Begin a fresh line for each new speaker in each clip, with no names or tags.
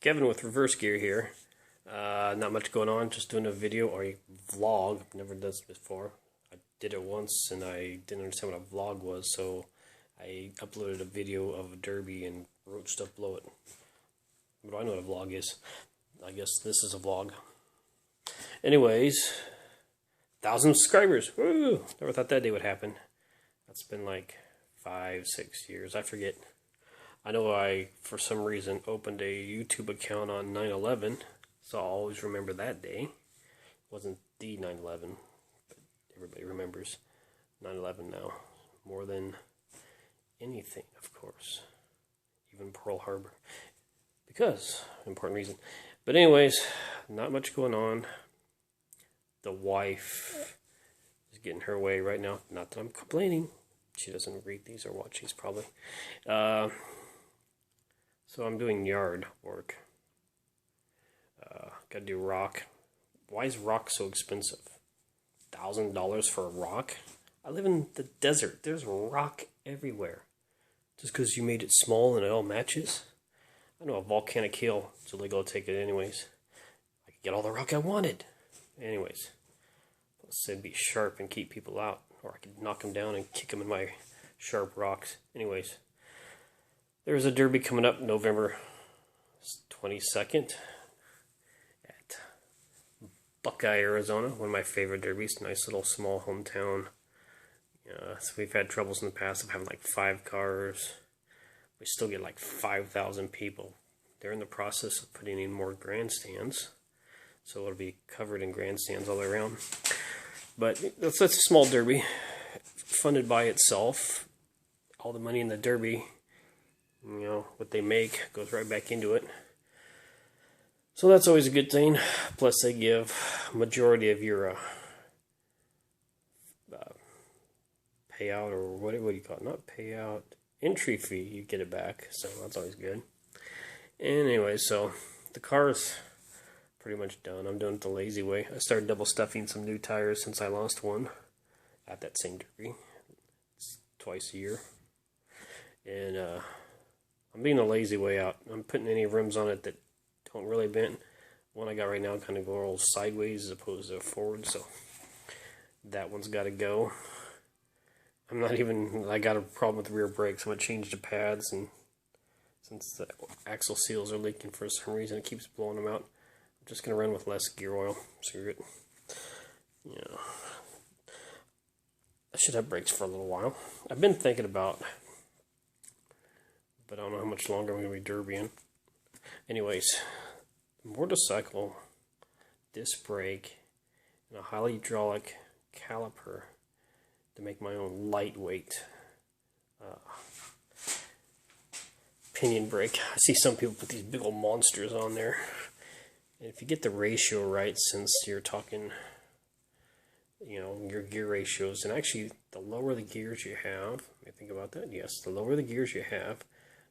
Kevin with Reverse Gear here. Not much going on, just doing a video or a vlog. I've never done this before. I did it once and I didn't understand what a vlog was, so I uploaded a video of a derby and wrote stuff below it. But I know what a vlog is. I guess this is a vlog. Anyways, 1,000 subscribers. Woo! Never thought that day would happen. That's been like 5-6 years. I forget. I know I, for some reason, opened a YouTube account on 9/11, so I'll always remember that day. It wasn't the 9/11, but everybody remembers 9/11 now. More than anything, of course. Even Pearl Harbor. Because, important reason. But anyways, not much going on. The wife is getting her way right now. Not that I'm complaining. She doesn't read these or watch these, probably. So I'm doing yard work. Gotta do rock. Why is rock so expensive? $1,000 for a rock? I live in the desert. There's rock everywhere. Just because you made it small and it all matches? I know a volcanic hill. It's illegal to take it anyways. I could get all the rock I wanted. Anyways. Let's say be sharp and keep people out. Or I could knock them down and kick them in my sharp rocks. Anyways. There's a derby coming up November 22nd at Buckeye, Arizona. One of my favorite derbies. Nice little small hometown. So we've had troubles in the past of having like 5 cars. We still get like 5,000 people. They're in the process of putting in more grandstands. So it'll be covered in grandstands all the way around. But that's a small derby. Funded by itself. All the money in the derby, you know, what they make goes right back into it. So that's always a good thing. Plus they give majority of your payout, or what do you call it? Not payout, entry fee, you get it back. So that's always good. And anyway, so the car is pretty much done. I'm doing it the lazy way. I started double stuffing some new tires since I lost one at that same derby. It's twice a year. And I'm being the lazy way out. I'm putting any rims on it that don't really bend. One I got right now kind of go all sideways as opposed to forward, so that one's got to go. I got a problem with the rear brakes. I'm going to change the pads, and since the axle seals are leaking for some reason, it keeps blowing them out. I'm just going to run with less gear oil. Screw it. Yeah. I should have brakes for a little while. I've been thinking about, but I don't know how much longer I'm going to be derbying. Anyways, motorcycle, disc brake, and a hydraulic caliper to make my own lightweight pinion brake. I see some people put these big old monsters on there. And if you get the ratio right, since you're talking, you know, your gear ratios, and actually the lower the gears you have, you think about that, yes, the lower the gears you have,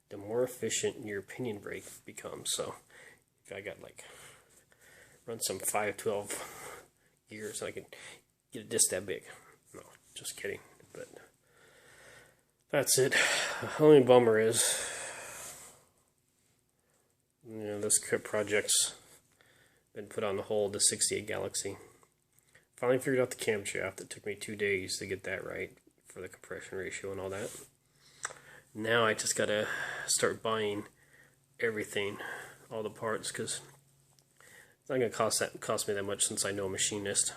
the more efficient your pinion brake becomes. So if I got like, run some 512 gears, I can get a disc that big. No, just kidding. But that's it. The only bummer is, you know, this project's been put on the hold, the 68 Galaxy. Finally figured out the camshaft. It took me 2 days to get that right for the compression ratio and all that. Now I just gotta start buying everything, all the parts, because it's not gonna cost me that much since I know a machinist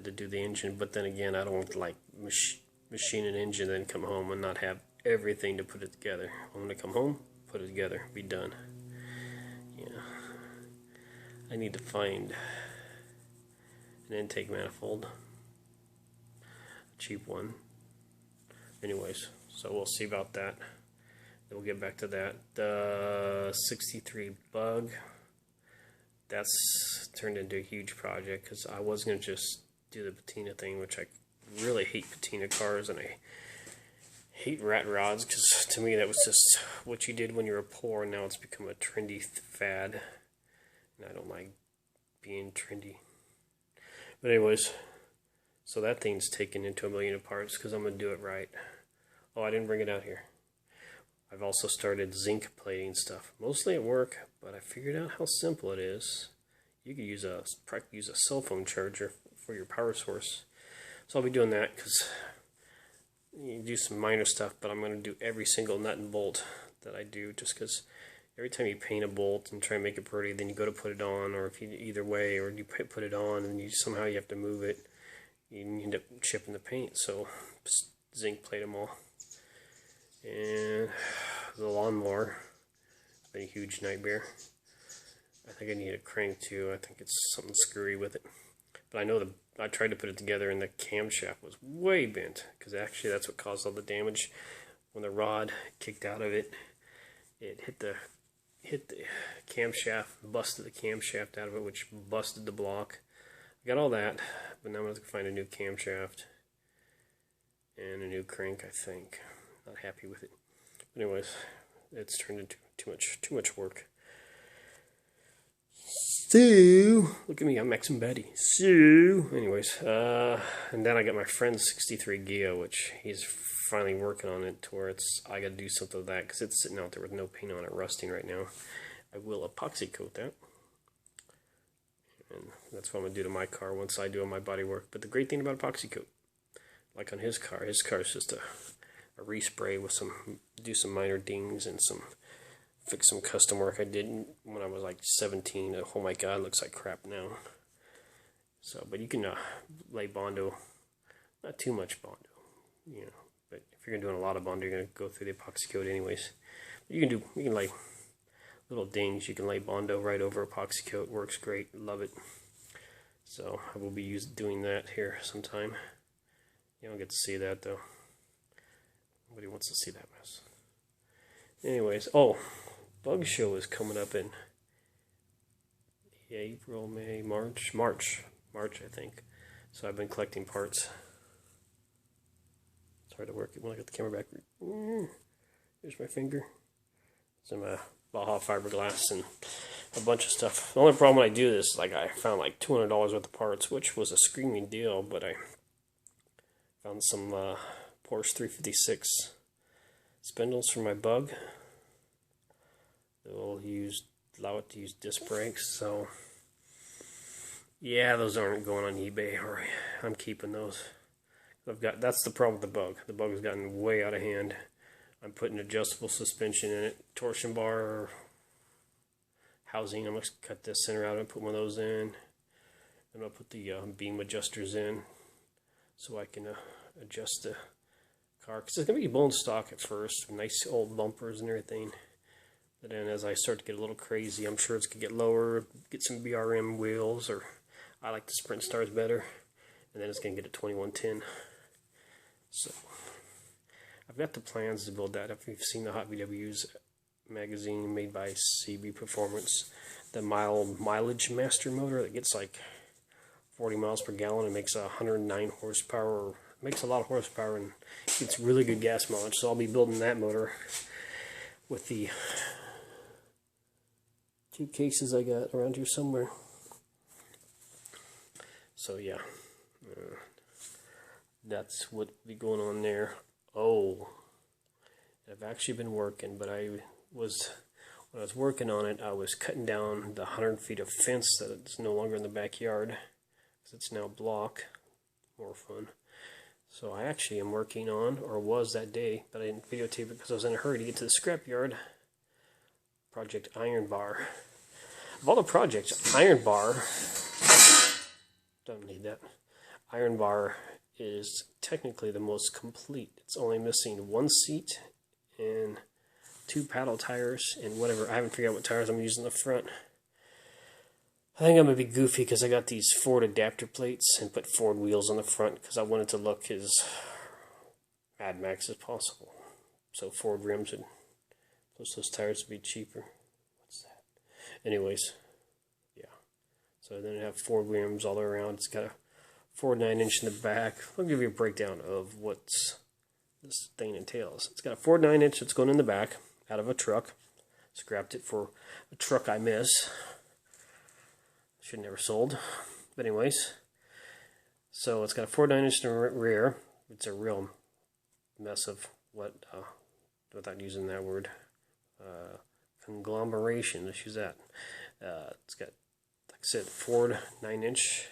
to do the engine. But then again, I don't want to like machine an engine, then come home and not have everything to put it together. I'm gonna come home, put it together, be done. Yeah, I need to find an intake manifold, a cheap one. Anyways. So we'll see about that. Then we'll get back to that. The 63 Bug, that's turned into a huge project because I was going to just do the patina thing, which I really hate patina cars, and I hate rat rods because to me that was just what you did when you were poor, and now it's become a trendy fad, and I don't like being trendy. But anyways, so that thing's taken into 1 million parts because I'm going to do it right. Oh, I didn't bring it out here. I've also started zinc plating stuff, mostly at work, but I figured out how simple it is. You could use a cell phone charger for your power source. So I'll be doing that because you do some minor stuff, but I'm going to do every single nut and bolt that I do, just because every time you paint a bolt and try and make it pretty, then you go to put it on, or if you either way, or you put it on and you somehow you have to move it, you end up chipping the paint. So just zinc plate them all. And the lawnmower has been a huge nightmare. I think I need a crank too. I think it's something screwy with it. But I know I tried to put it together and the camshaft was way bent, because actually that's what caused all the damage. When the rod kicked out of it, it hit the camshaft, busted the camshaft out of it, which busted the block. I got all that, but now I'm going to find a new camshaft and a new crank, I think. Not happy with it. But anyways, it's turned into too much work. So, look at me, I'm Max and Betty. So, anyways, and then I got my friend's 63 Geo, which he's finally working on it to where I got to do something with that, because it's sitting out there with no paint on it, rusting right now. I will epoxy coat that, and that's what I'm going to do to my car once I do my body work. But the great thing about epoxy coat, like on his car is just a respray with do some minor dings and fix some custom work I did when I was like 17. Oh my god, it looks like crap now. So, but you can lay Bondo, not too much Bondo, you know. But if you're doing a lot of Bondo, you're gonna go through the epoxy coat anyways. You can lay little dings. You can lay Bondo right over epoxy coat. Works great. Love it. So I will be doing that here sometime. You don't get to see that though. Nobody wants to see that mess. Anyways, Bug Show is coming up in April, May, March, I think. So I've been collecting parts. It's hard to work when I get the camera back. Here's my finger. Some Baja fiberglass and a bunch of stuff. The only problem when I do this, like I found like $200 worth of parts, which was a screaming deal, but I found some Porsche 356 spindles for my Bug. They'll allow it to use disc brakes, so yeah, those aren't going on eBay, or I'm keeping those. That's the problem with the Bug. The Bug has gotten way out of hand. I'm putting adjustable suspension in it, torsion bar housing. I'm going to cut this center out and put one of those in. And I'll put the beam adjusters in so I can adjust the car, because it's going to be bone stock at first, nice old bumpers and everything. But then as I start to get a little crazy, I'm sure it's going to get lower, get some BRM wheels, or I like the Sprint Stars better, and then it's going to get a 2110. So I've got the plans to build that. If you've seen the Hot VWs magazine made by CB Performance, the mileage master motor that gets like 40 miles per gallon and makes 109 horsepower, makes a lot of horsepower and gets really good gas mileage. So I'll be building that motor with the 2 cases I got around here somewhere. So yeah, that's what will be going on there. I've actually been working, but when I was working on it, I was cutting down the 100 feet of fence that is no longer in the backyard, because it's now block. More fun. So I actually am working on, or was that day, but I didn't videotape it because I was in a hurry to get to the scrapyard. Project Iron Bar. Of all the projects, Iron Bar, don't need that. Iron Bar is technically the most complete. It's only missing 1 seat and 2 paddle tires and whatever. I haven't figured out what tires I'm using in the front. I think I'm going to be goofy because I got these Ford adapter plates and put Ford wheels on the front because I wanted to look as Mad Max as possible. So Ford rims would, plus those tires would be cheaper. What's that? Anyways, yeah. So then I have Ford rims all around. It's got a Ford 9-inch in the back. I'll give you a breakdown of what this thing entails. It's got a Ford 9-inch that's going in the back out of a truck. Scrapped it for a truck I miss. Should never sold. But anyways, so it's got a Ford 9-inch in the rear. It's a real mess of what without using that word. Conglomeration, let's use that. It's got, like I said, Ford 9-inch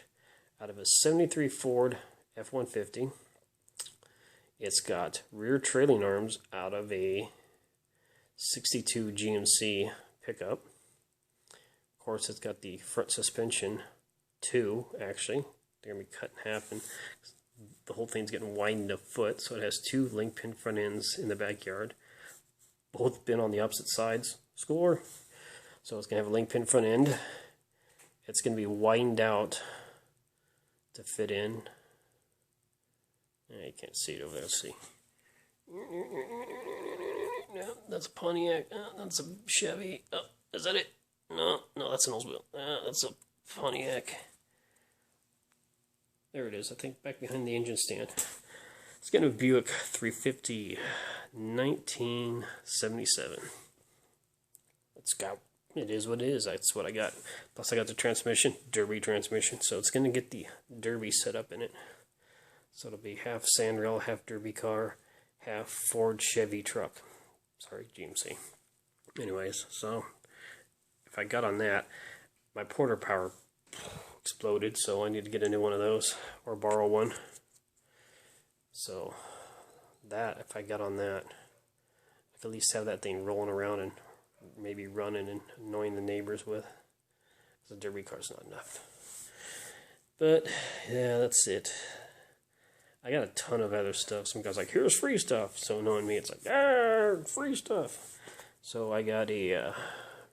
out of a 73 Ford F-150. It's got rear trailing arms out of a 62 GMC pickup. Of course, it's got the front suspension, two actually. They're going to be cut in half, and the whole thing's getting widened a foot, so it has two link pin front ends in the backyard. Both been on the opposite sides. Score. So it's going to have a link pin front end. It's going to be widened out to fit in. You can't see it over there. Let's see. No, that's a Pontiac. That's a Chevy. Oh, is that it? No, that's an Oldsmobile. That's a Pontiac. There it is. I think back behind the engine stand. It's got a Buick 350, 1977. It is what it is. That's what I got. Plus I got the transmission, Derby transmission. So it's going to get the Derby set up in it. So it'll be half Sandrail, half Derby car, half Ford Chevy truck. Sorry, GMC. Anyways, so if I got on that, my Porter Power exploded, so I need to get a new one of those or borrow one. So that, if I got on that, I could at least have that thing rolling around and maybe running and annoying the neighbors with. The Derby car's not enough. But yeah, that's it. I got a ton of other stuff. Some guys like, here's free stuff. So knowing me, it's like, free stuff. So I got a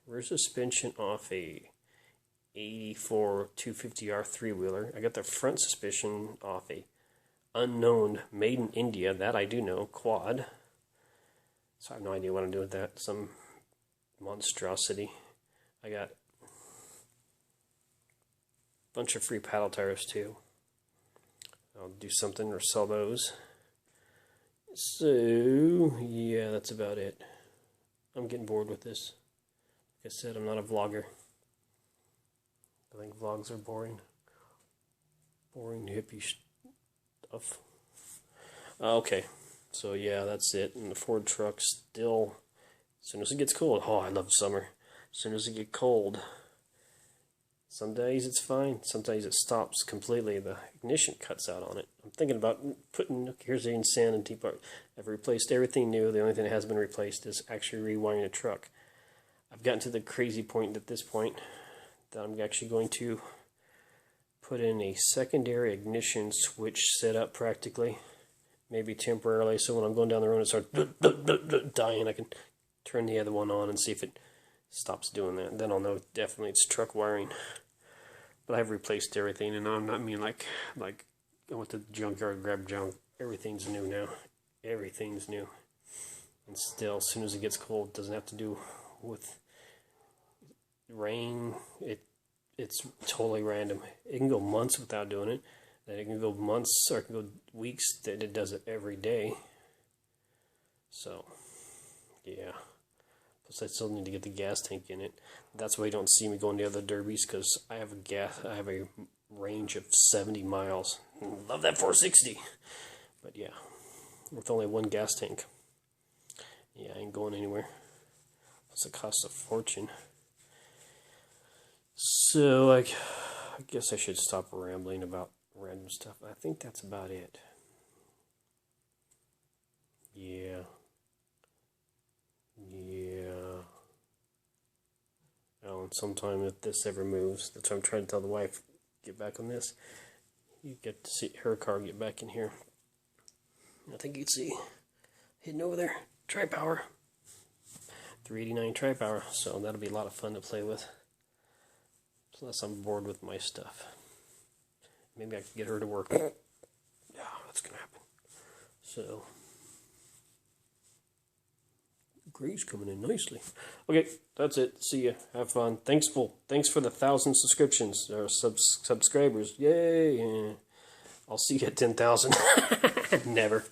rear suspension off a 84 250R 3-wheeler. I got the front suspension off a unknown, made in India, that I do know, quad. So I have no idea what I'm doing with that. Some monstrosity. I got a bunch of free paddle tires too. I'll do something or sell those. So yeah, that's about it. I'm getting bored with this. Like I said, I'm not a vlogger. I think vlogs are boring. Boring hippie stuff. Okay, so yeah, that's it. And the Ford truck still, as soon as it gets cold, oh, I love summer. As soon as it gets cold, some days it's fine. Sometimes it stops completely. The ignition cuts out on it. I'm thinking about putting, here's the insanity part. I've replaced everything new. The only thing that has been replaced is actually rewiring a truck. I've gotten to the crazy point at this point that I'm actually going to put in a secondary ignition switch setup practically, maybe temporarily, so when I'm going down the road and it starts dying, I can turn the other one on and see if it stops doing that. Then I'll know definitely it's truck wiring. But I've replaced everything, and I'm not mean like I went to the junkyard, grabbed junk. Everything's new now. Everything's new. And still, as soon as it gets cold, it doesn't have to do with rain. It's totally random. It can go months without doing it. Then it can go months, or it can go weeks that it does it every day. So, yeah. Plus, I still need to get the gas tank in it. That's why you don't see me going to other derbies, because I have a range of 70 miles. Love that 460. But yeah, with only one gas tank, yeah, I ain't going anywhere. Plus, it costs a fortune. So, I guess I should stop rambling about random stuff. I think that's about it. Yeah. Oh, and sometime if this ever moves, that's what I'm trying to tell the wife, get back on this. You get to see her car get back in here. I think you'd see hidden over there. Tri-Power. 389 Tri-Power. So that'll be a lot of fun to play with. Unless I'm bored with my stuff. Maybe I could get her to work. Yeah, that's going to happen. So, grease coming in nicely. Okay, that's it. See ya. Have fun. Thanks for the 1,000 subscriptions or subscribers. Yay! I'll see you at 10,000. Never.